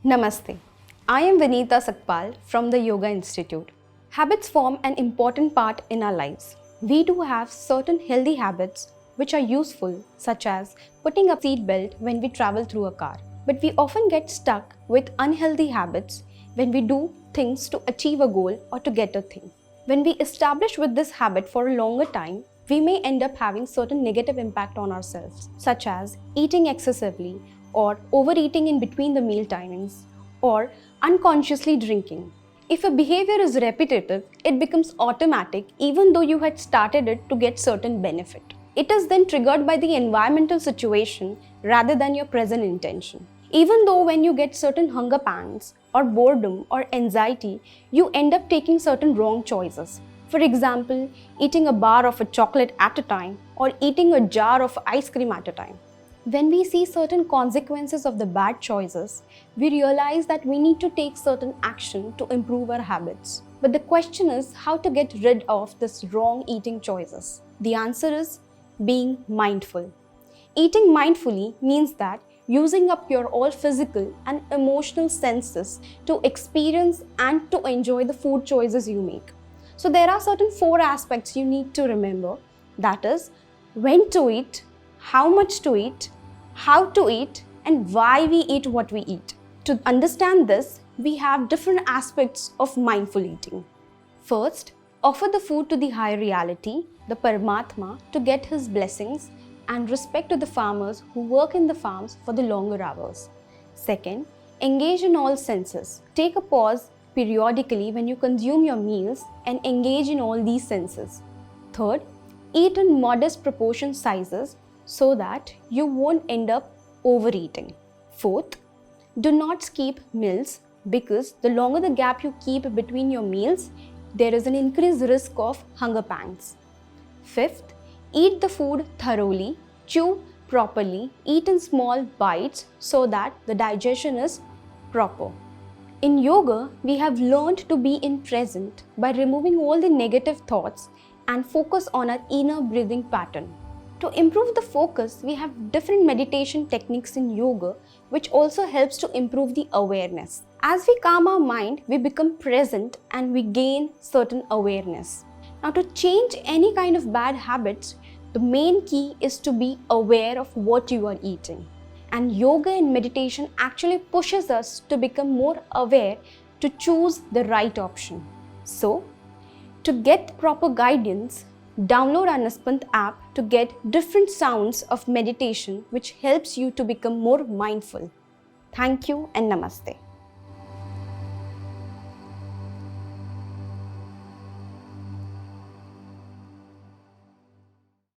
Namaste. I am Vinita Sakpal from the Yoga Institute. Habits form an important part in our lives. We do have certain healthy habits which are useful, such as putting a seat belt when we travel through a car. But we often get stuck with unhealthy habits when we do things to achieve a goal or to get a thing. When we establish with this habit for a longer time, we may end up having certain negative impact on ourselves, such as eating excessively or overeating in between the meal timings or unconsciously drinking. If a behavior is repetitive, it becomes automatic even though you had started it to get certain benefit. It is then triggered by the environmental situation rather than your present intention. Even though when you get certain hunger pangs or boredom or anxiety, you end up taking certain wrong choices. For example, eating a bar of a chocolate at a time or eating a jar of ice cream at a time. When we see certain consequences of the bad choices, we realize that we need to take certain action to improve our habits. But the question is how to get rid of this wrong eating choices. The answer is being mindful. Eating mindfully means that using up your all physical and emotional senses to experience and to enjoy the food choices you make. So there are certain 4 aspects you need to remember. That is, when to eat, how much to eat, how to eat, and why we eat what we eat. To understand this, we have different aspects of mindful eating. First, offer the food to the higher reality, the Paramatma, to get his blessings and respect to the farmers who work in the farms for the longer hours. Second, engage in all senses. Take a pause periodically when you consume your meals and engage in all these senses. Third, eat in modest proportion sizes so that you won't end up overeating. Fourth, do not skip meals because the longer the gap you keep between your meals, there is an increased risk of hunger pangs. Fifth, eat the food thoroughly, chew properly, eat in small bites so that the digestion is proper. In yoga, we have learned to be in present by removing all the negative thoughts and focus on our inner breathing pattern. To improve the focus, we have different meditation techniques in yoga which also helps to improve the awareness. As we calm our mind, we become present and we gain certain awareness. Now, to change any kind of bad habits, the main key is to be aware of what you are eating. And yoga and meditation actually pushes us to become more aware to choose the right option. So, to get proper guidance, download our Nispand app to get different sounds of meditation which helps you to become more mindful. Thank you and Namaste.